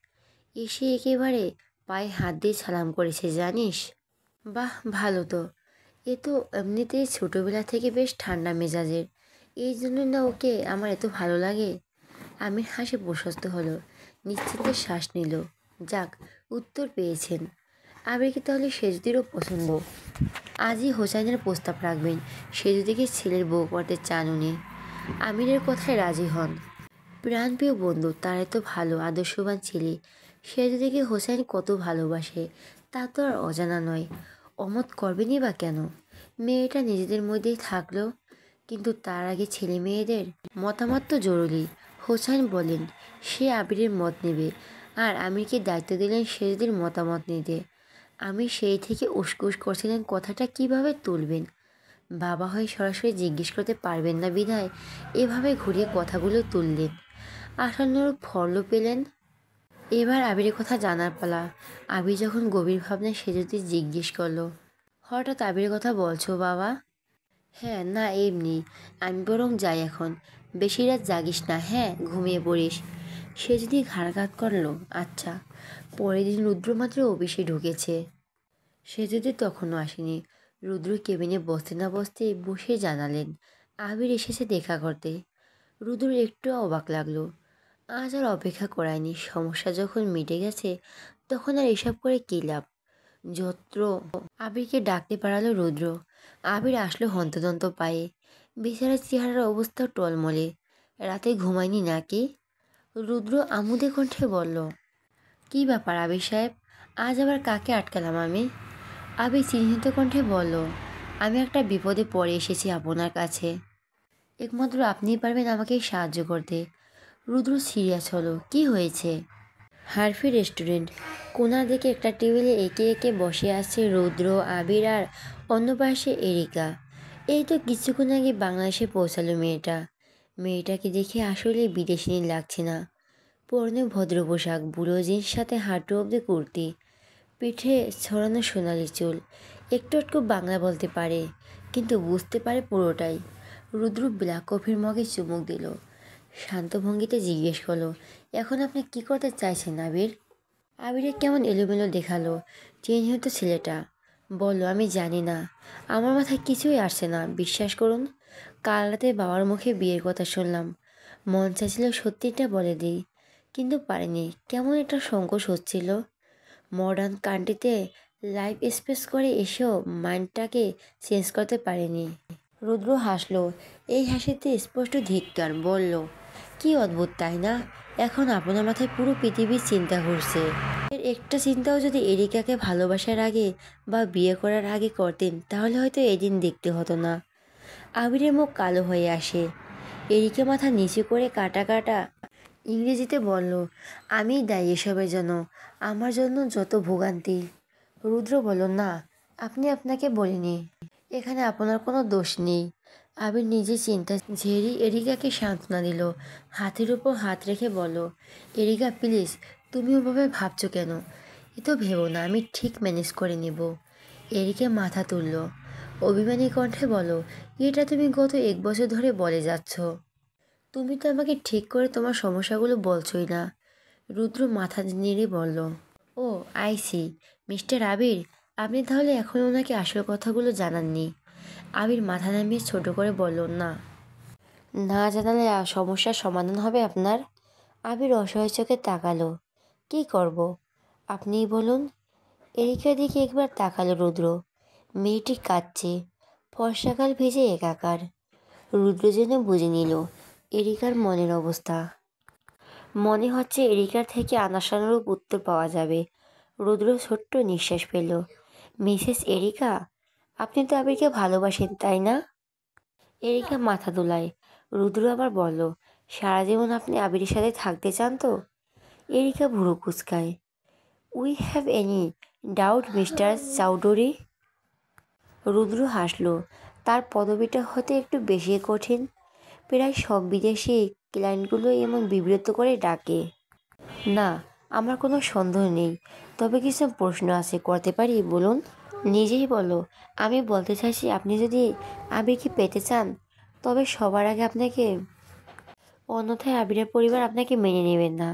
এসে একেবারে পায়ে হাত দিয়ে সালাম করেছে জানিস। বাহ ভালো তো। এ তো এমনিতেই ছোটোবেলা থেকে বেশ ঠান্ডা মেজাজের। এই জন্য না ওকে আমার এত ভালো লাগে। আমির হাসি প্রশস্ত হলো, নিশ্চিন্তে শ্বাস নিল। যাক, উত্তর পেয়েছেন। আবিরকে তাহলে সেজদিরও পছন্দ। আজই হোসাইনের প্রস্তাব রাখবেন। সেজদিকে ছেলের বউ করতে চান উনি। আমিরের কথায় রাজি হন। প্রাণপ্রিয় বন্ধু, তার এত ভালো আদর্শবান ছেলে। সেজদিকে হোসাইন কত ভালোবাসে তা তো আর অজানা নয়। অমত করবেনই বা কেন? মেয়েটা নিজেদের মধ্যেই থাকলো, কিন্তু তার আগে ছেলে মেয়েদের মতামত তো জরুরি। হোসাইন বলেন সে আবিরের মত নেবে, আর আমিরকে দায়িত্ব দিলেন সেজদির মতামত নিতে। আমি সেই থেকে উসকুস করছিলেন কথাটা কিভাবে তুলবেন। বাবা হয়ে সরাসরি জিজ্ঞেস করতে পারবেন না বিধায় এভাবে ঘুরিয়ে কথাগুলো তুললেন। আশানুরূপ ফলও পেলেন। এবার আবিরের কথা জানার পালা। আবির যখন গভীর ভাবনায় সে যদি জিজ্ঞেস করলো, হঠাৎ আবিরের কথা বলছো বাবা? হ্যাঁ না এমনি। আমি বরং যাই এখন। বেশি রাত জাগিস না, হ্যাঁ ঘুমিয়ে পড়িস। সে যদি ঘাড়ঘাত করলো, আচ্ছা। পরের দিন রুদ্র মাত্র অফিসে ঢুকেছে। সে যদি তখনও আসেনি। রুদ্র কেবিনে বসতে না বসতে বসে জানালেন, আবির এসেছে দেখা করতে। রুদ্র একটু অবাক লাগলো। আজ আর অপেক্ষা করায়নি। সমস্যা যখন মিটে গেছে তখন আর এসব করে কী লাভ। যত্র আবিরকে ডাকতে পারালো রুদ্র। আবির আসলো হন্তদন্ত পায়ে। বেচারার চেহারার অবস্থা টলমলে। রাতে ঘুমায়নি নাকি? রুদ্র আমোদে কণ্ঠে বলল, কি ব্যাপার আবির সাহেব, আজ আবার কাকে আটকালাম আমি? আবির চিহ্নিত কণ্ঠে বলল, আমি একটা বিপদে পড়ে এসেছি আপনার কাছে, একমাত্র আপনিই পারবেন আমাকে সাহায্য করতে। রুদ্র সিরিয়াস হলো, কি হয়েছে? হারফি রেস্টুরেন্ট, কোনার দিকে একটা টেবিলে একে একে বসে আছে রুদ্র, আবির আর অন্য পাশে এরিকা। এই তো কিছুক্ষণ আগে বাংলাদেশে পৌঁছালো মেয়েটা। মেয়েটাকে দেখে আসলে বিদেশিনী লাগছে না। পরনে ভদ্র পোশাক, বুড়ো জিন্স, সাথে হাঁটু অব্দি কুর্তি, পিঠে ছড়ানো সোনালি চুল। একটু একটু বাংলা বলতে পারে, কিন্তু বুঝতে পারে পুরোটাই। রুদ্র ব্ল্যাক কফির মগে চুমুক দিল, শান্ত ভঙ্গিতে জিজ্ঞেস করলো, এখন আপনি কি করতে চাইছেন আবির? আবিরের কেমন এলোমেলো দেখালো, চেঞ্জ হতো ছেলেটা। বললো, আমি জানি না, আমার মাথায় কিছুই আসছে না, বিশ্বাস করুন। কাল রাতে বাবার মুখে বিয়ের কথা শুনলাম, মন চাইছিল সত্যিটা বলে দিই, কিন্তু পারিনি, কেমন একটা সংকোচ হচ্ছিল। মডার্ন কান্ট্রিতে লাইফ স্পেস করে এসেও মাইন্ডটাকে চেঞ্জ করতে পারেনি। রুদ্র হাসলো, এই হাসিতে স্পষ্ট ধিক্কার। বলল, কি অদ্ভুত তাই না? এখন আপনার মাথায় পুরো পৃথিবীর চিন্তা ঘুরছে। এর একটা চিন্তাও যদি এরিকাকে ভালোবাসার আগে বা বিয়ে করার আগে করতেন, তাহলে হয়তো এদিন দেখতে হতো না। আবিরের মুখ কালো হয়ে আসে। এরিকা মাথা নিচু করে কাটা কাটা ইংরেজিতে বলল, আমিই দায়ী এসবের জন্য, আমার জন্য যত ভোগান্তি। রুদ্র বলল, না, আপনি আপনাকে বলিনি, এখানে আপনার কোনো দোষ নেই। আবির নিজে চিন্তা ঝেড়ে এরিকাকে সান্ত্বনা দিল, হাতের উপর হাত রেখে বলল, এরিকা প্লিজ, তুমি ওভাবে ভাবছো কেন? এ তো ভেবো না, আমি ঠিক ম্যানেজ করে নেব। এরিকা মাথা তুলল, অভিমানী কণ্ঠে বলো, এটা তুমি গত 1 বছর ধরে বলে যাচ্ছ। তুমি তো আমাকে ঠিক করে তোমার সমস্যাগুলো বলছোই না। রুদ্র মাথা নেড়ে বলল, ও আইসি, মিস্টার আবির, আপনি তাহলে এখন ওনাকে আসল কথাগুলো জানাননি? আবির মাথা নামিয়ে ছোট করে বলল, না, না জানালে সমস্যার সমাধান হবে আপনার? আবির অসহায় চোখে তাকালো, কি করব আপনিই বলুন। এরিকার দিকে একবার তাকালো রুদ্র। মেয়েটি কাঁদছে, ফর্সাকাল ভেজে একাকার। রুদ্র যেন বুঝে নিল এরিকার মনের অবস্থা। মনে হচ্ছে এরিকার থেকে আশানুরূপ উত্তর পাওয়া যাবে। রুদ্র ছোট্ট নিঃশ্বাস ফেলল, মিসেস এরিকা, আপনি তো আবিরকে ভালোবাসেন তাই না? এরিকা মাথা দোলায়। রুদ্র আবার বলল, সারা জীবন আপনি আবিরের সাথে থাকতে চান তো? এরিকা ভুরু কুঁচকায়, we have any doubt mister Chowdhury. Rudra হাসল, তার পদবিটা হতে একটু বেশি কঠিন, প্রায় সব বিদেশি ক্লায়েন্টগুলো এমন বিব্রত করে ডাকে। না, আমার কোনো সন্দেহ নেই, তবে কিছু প্রশ্ন আছে, করতে পারি? বলুন। নিজেই বলো। আমি বলতে চাইছি, আপনি যদি আবিরকে পেতে চান, তবে সবার আগে আপনাকে, অন্যথায় আবিরের পরিবার আপনাকে মেনে নেবেন না।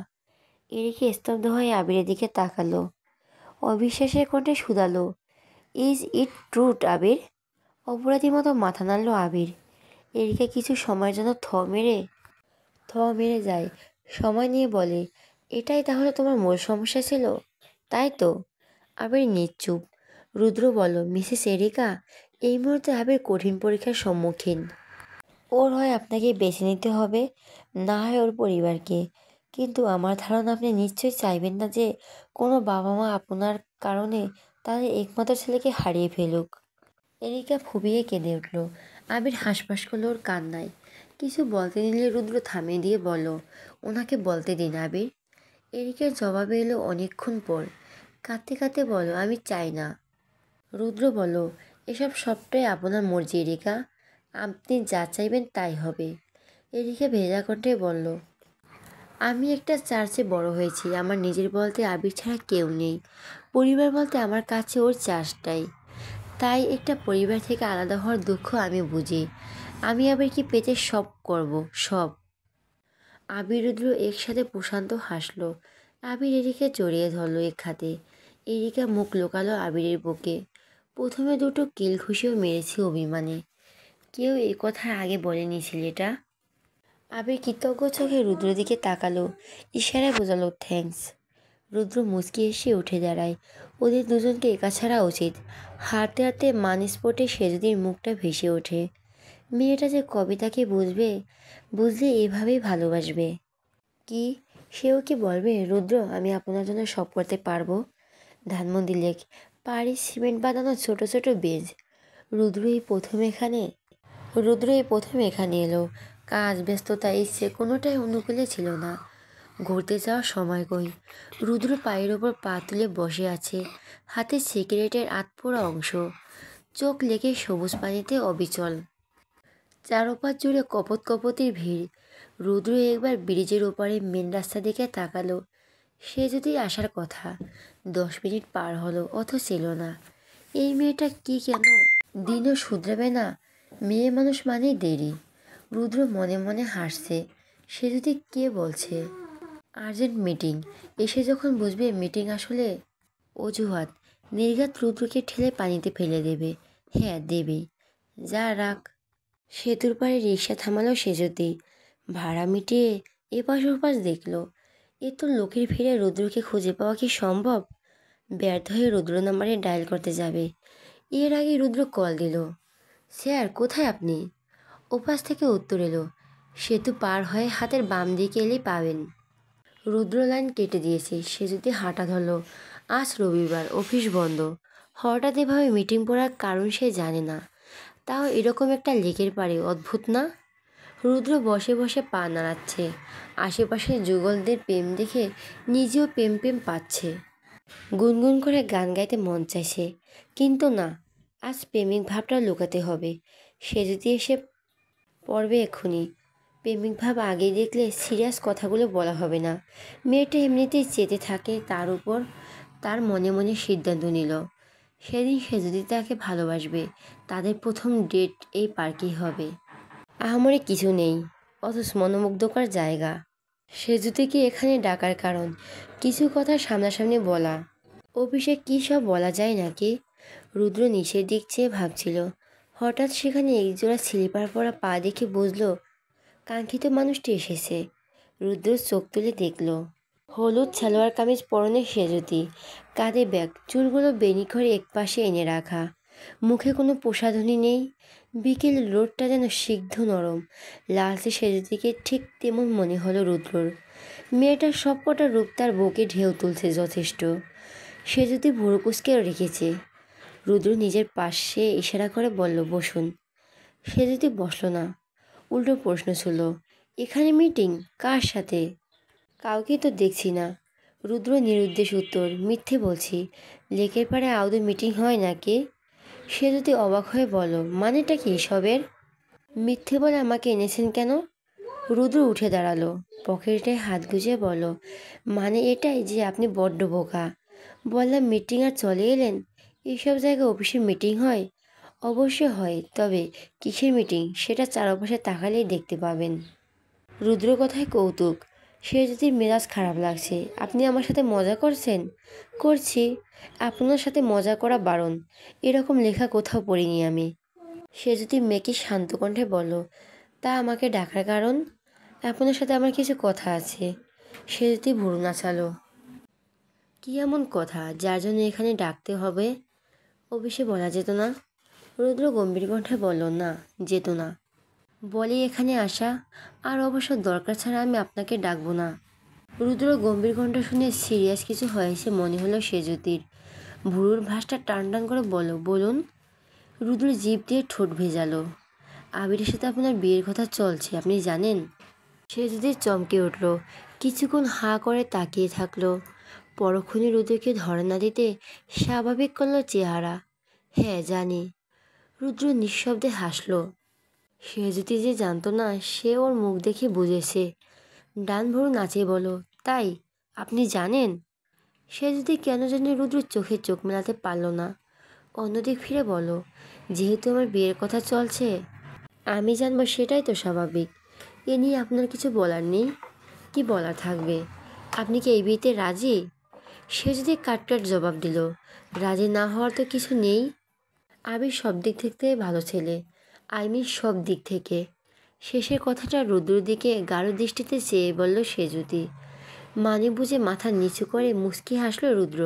এরিকে স্তব্ধ হয়ে আবিরের দিকে তাকালো, অবিশ্বাসের কণ্ঠে শুধালো, ইজ ইট ট্রুট আবির? অপরাধী মতো মাথা নাড়ল আবির। এরিকা কিছু সময়ের জন্য থ মেরে যায়, সময় নিয়ে বলে, এটাই তাহলে তোমার মূল সমস্যা ছিল, তাই তো? আবির নিশ্চুপ। রুদ্র বলল, মিসেস এরিকা, এই মুহূর্তে আবির কঠিন পরীক্ষার সম্মুখীন। ওর হয় আপনাকে বেছে নিতে হবে, না হয় ওর পরিবারকে। কিন্তু আমার ধারণা আপনি নিশ্চয়ই চাইবেন না যে কোনো বাবা মা আপনার কারণে তাদের একমাত্র ছেলেকে হারিয়ে ফেলুক। এরিকা ফুপিয়ে কেঁদে উঠল। আবির হাঁসফাঁস করলো ওর কান্নায়। কিছু বলতে নিলে রুদ্র থামিয়ে দিয়ে বলল, ওনাকে বলতে দিন আবির। এরিকার জবাবে এলো অনেকক্ষণ পর। কাঁদতে কাঁদতে বলো, আমি চাই না। রুদ্র বলল, এসব সবটাই আপনার মর্জি এরিকা, আপনি যা চাইবেন তাই হবে। এরিকা ভেজা কণ্ঠে বলল, আমি একটা চার্চে বড় হয়েছি, আমার নিজের বলতে আবির ছাড়া কেউ নেই, পরিবার বলতে আমার কাছে ওর চার্চটাই। তাই একটা পরিবার থেকে আলাদা হওয়ার দুঃখ আমি বুঝি। আমি আবিরকে পেতে সব করব, সব। আবির রুদ্র একসাথে প্রশান্ত হাসলো। আবির এরিকে জড়িয়ে ধরলো এক হাতে। এরিকা মুখ লুকালো আবিরের বুকে। প্রথমে দুটো কিল ঘুষিও মেরেছে অভিমানে। কেউ এ কথা আগে বলেনি ছেলেটা। আবির কৃতজ্ঞ চোখে রুদ্র দিকে তাকালো, ইশারায় বোঝালো থ্যাঙ্কস। রুদ্র মুচকি এসে উঠে দাঁড়ায়। ওদের দুজনকে একা ছাড়া উচিত। হাঁটতে হাঁটতে মানস্পটে সেজদির মুখটা ভেসে ওঠে। মেয়েটা যে কবে তাকে বুঝবে, বুঝলে এভাবেই ভালোবাসবে। কি সেও কি বলবে, রুদ্র আমি আপনার জন্য সব করতে পারবো? ধানমন্ডি লেক, পাড়ি সিমেন্ট বাঁধানো ছোট ছোট বেঞ্চ। রুদ্র এই প্রথম এখানে রুদ্র এই প্রথম এখানে এলো। কাজ, ব্যস্ততা, ইচ্ছে কোনোটাই অনুকূলে ছিল না। ঘুরতে যাওয়ার সময় কই। রুদ্র পায়ের ওপর পা তুলে বসে আছে, হাতে সিগারেটের আধপোড়া অংশ, চোখ লেগে সবুজ পানিতে অবিচল। চারপাশ জুড়ে কপত কপতির ভিড়। রুদ্র একবার ব্রিজের ওপারে মেন রাস্তা দিকে তাকালো। সে যদি আসার কথা। 10 মিনিট পার হলো, অথচ এলো না। এই মেয়েটা কি কেন দিনও শুধরাবে না? মেয়ে মানুষ মানেই দেরি। রুদ্র মনে মনে হাসছে। সে যদি কে বলছে আর্জেন্ট মিটিং, এসে যখন বুঝবে মিটিং আসলে অজুহাত। নির্ঘাত রুদ্রকে ঠেলে পানিতে ফেলে দেবে। হ্যাঁ দেবেই, যা রাখ। সেতুর পাড়ে রিক্সা থামালো সেজুতি। ভাড়া মিটিয়ে এপাশ ওপাশ দেখলো। এ তো লোকের ভিড়ে রুদ্রকে খুঁজে পাওয়া কি সম্ভব? ব্যর্থ হয়ে রুদ্র নাম্বারে ডায়াল করতে যাবে, এর আগে রুদ্র কল দিল। স্যার কোথায় আপনি? ওপাশ থেকে উত্তর এলো, সেতু পার হয়ে হাতের বাম দিকে এলেই পাবেন। রুদ্র লাইন কেটে দিয়েছে। সে যদি হাঁটা ধরল। আজ রবিবার, অফিস বন্ধ। হঠাৎ এভাবে মিটিং পড়ার কারণ সে জানে না। তাও এরকম একটা লেকের পাড়ে, অদ্ভুত না? রুদ্র বসে বসে পা নাড়াচ্ছে। আশেপাশে যুগলদের প্রেম দেখে নিজেও প্রেম প্রেম পাচ্ছে। গুনগুন করে গান গাইতে মন চাইছে, কিন্তু না, আজ প্রেমিক ভাবটা লুকাতে হবে। সে যদি এসে পড়বে এক্ষুনি। প্রেমিক ভাব আগে দেখলে সিরিয়াস কথাগুলো বলা হবে না। মেয়েটা এমনিতেই চেতে থাকে তার উপর। তার মনে মনে সিদ্ধান্ত নিল, সেদিন সে যদি তাকে ভালোবাসবে, তাদের প্রথম ডেট এই পার্কেই হবে। আহামরি কিছু নেই, অথচ মনোমুগ্ধকর জায়গা। সে যদি কি এখানে ডাকার কারণ কিছু কথা সামনাসামনি বলা। অফিসে কী সব বলা যায় নাকি? রুদ্র নিচের দিক চেয়ে ভাবছিল। হঠাৎ সেখানে একজোড়া স্লিপার পরা পা দেখে বুঝল কাঙ্ক্ষিত মানুষটি এসেছে। রুদ্র চোখ তুলে দেখল, হলুদ সালোয়ার কামিজ পরনে সেজুতি, কাঁধে ব্যাগ, চুলগুলো বেনি করে একপাশে এনে রাখা, মুখে কোনো প্রসাধনী নেই। বিকেল রোদটা যেন সিগ্ধ নরম। লালচে সেজুতিকে ঠিক তেমন মনে হলো রুদ্রর। মেয়েটার সবকটা রূপ তার বুকে ঢেউ তুলছে যথেষ্ট। সে যদি ভুরু কুঁচকে রেখেছে। রুদ্র নিজের পাশে ইশারা করে বলল, বসুন। সে যদি বসল না, উল্টো প্রশ্ন ছিল, এখানে মিটিং কার সাথে? কাউকে তো দেখছি না। রুদ্র নিরুদ্দেশ উত্তর, মিথ্যে বলছি। লেকের পাড়ে আদৌ মিটিং হয় নাকি? সে যদি অবাক হয়ে বলো, মানেটা কি সবের? মিথ্যে বলে আমাকে এনেছেন কেন? রুদ্র উঠে দাঁড়ালো, পকেটে হাত গুজে বলল, মানে এটাই যে আপনি বড্ড বোকা। বললাম মিটিং আর চলে এলেন। এইসব জায়গায় অফিসের মিটিং হয়? অবশ্যই হয়, তবে কিসের মিটিং সেটা চারপাশে তাকালেই দেখতে পাবেন। রুদ্র কথায় কৌতুক। সে যদি মেজাজ খারাপ লাগছে। আপনি আমার সাথে মজা করছেন? করছি। আপনার সাথে মজা করা বারণ, এরকম লেখা কোথাও পড়িনি আমি। সে যদি মেয়েকে শান্ত কণ্ঠে বলল, তা আমাকে ডাকার কারণ? আপনার সাথে আমার কিছু কথা আছে। সে যদি ভুরু নাচালো, কী এমন কথা যার জন্য এখানে ডাকতে হবে? অফিসে বলা যেত না? রুদ্র গম্ভীর কণ্ঠে বলল, না, যেত না। বলে এখানে আসা, আর অবশ্য দরকার ছাড়া আমি আপনাকে ডাকবো না। রুদ্র গম্ভীর কণ্ঠ শুনে সিরিয়াস কিছু হয়েছে মনে হলো সেজুতির। ভুরুর ভাঁজটা টান টান করে বলল, বলুন। রুদ্র জিভ দিয়ে ঠোঁট ভেজালো। আবিরের সাথে আপনার বিয়ের কথা চলছে, আপনি জানেন? সেজুতি চমকে উঠল। কিছুক্ষণ হাঁ করে তাকিয়ে থাকলো। পরক্ষণে রুদ্রকে ধরে না দিতে স্বাভাবিক করলো চেহারা। হ্যাঁ জানি। রুদ্র নিঃশব্দে হাসল। সে যদি যে জানতো না, সে ওর মুখ দেখে বুঝেছে। ডান ভুরু নাচে বলো, তাই আপনি জানেন? সে যদি কেন জানি রুদ্র চোখে চোখ মেলাতে পারল না। অন্যদিক ফিরে বলো, যেহেতু আমার বিয়ের কথা চলছে, আমি জানবো সেটাই তো স্বাভাবিক। এ নিয়ে আপনার কিছু বলার নেই? কি বলার থাকবে? আপনি কি এই বিয়েতে রাজি? সে যদি কাটকাট জবাব দিল, রাজি না হওয়ার তো কিছু নেই। আবির সব দিক থেকে ভালো ছেলে, সব দিক থেকে। শেষের কথাটা রুদ্রর দিকে গাঢ় দৃষ্টিতে চেয়ে বলল সেজুতি। মানে বুঝে মাথা নিচু করে মুচকি হাসলো রুদ্র।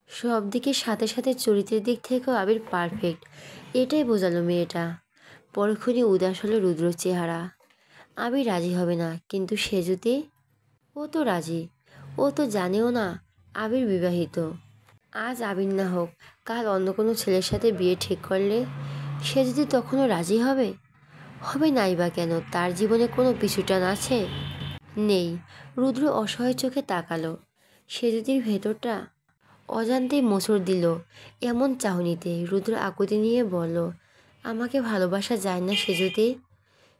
সব দিকের সাথে সাথে চরিত্রের দিক থেকেও আবির পারফেক্ট, এটাই বোঝালো মেয়েটা। পরক্ষণে উদাস হলো রুদ্রর চেহারা। আবির রাজি হবে না, কিন্তু সেজুতি? ও ও তো রাজি। ও তো জানেও না আবির বিবাহিত। আজ আবির না হোক, কাল অন্য কোনো ছেলের সাথে বিয়ে ঠিক করলে সে যদি তখনও রাজি হবে? হবে নাই বা কেন? তার জীবনে কোনো পিছুটান আছে? নেই। রুদ্র অসহায় চোখে তাকালো। সেজুতির ভেতরটা অজান্তেই মোচড় দিল এমন চাহনিতে। রুদ্র আকুতি নিয়ে বলল, আমাকে ভালোবাসা যায় না সেজুতি?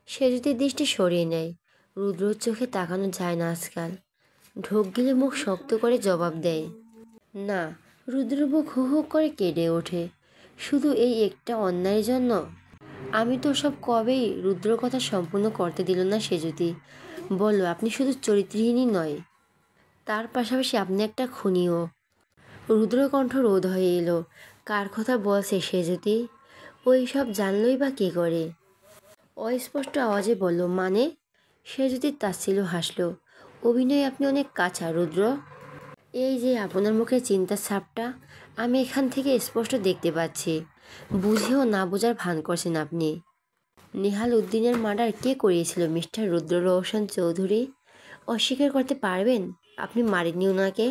সেজুতির দৃষ্টি সরিয়ে নেয়। রুদ্রর চোখে তাকানো যায় না আজকাল। ঢোক গিলে মুখ শক্ত করে জবাব দেয়, না। রুদ্র বুক হু হু করে কেঁদে ওঠে। শুধু এই একটা অন্যায়ের জন্য? আমি তো সব কবেই। রুদ্র কথা সম্পূর্ণ করতে দিল না সেজুতি। বলল, আপনি শুধু চরিত্রহীনই নয়, তার পাশাপাশি আপনি একটা খুনিও। রুদ্র কণ্ঠ রোধ হয়ে এলো। কার কথা বলছে সেজুতি? ওই সব জানলই বা কী করে? অস্পষ্ট আওয়াজে বলল, মানে? সেজুতি তাচ্ছিল্য হাসল। অভিনয় আপনি অনেক কাঁচা রুদ্র। এই যে আপনার মুখে চিন্তার ছাপটা আমি এখান থেকে স্পষ্ট দেখতে পাচ্ছি। বুঝেও না বোঝার ভান করছেন আপনি। নেহাল উদ্দিনের মার্ডার কে করিয়েছিল মিস্টার রুদ্র রওশন চৌধুরী? অস্বীকার করতে পারবেন আপনি মারেননি ওনাকে?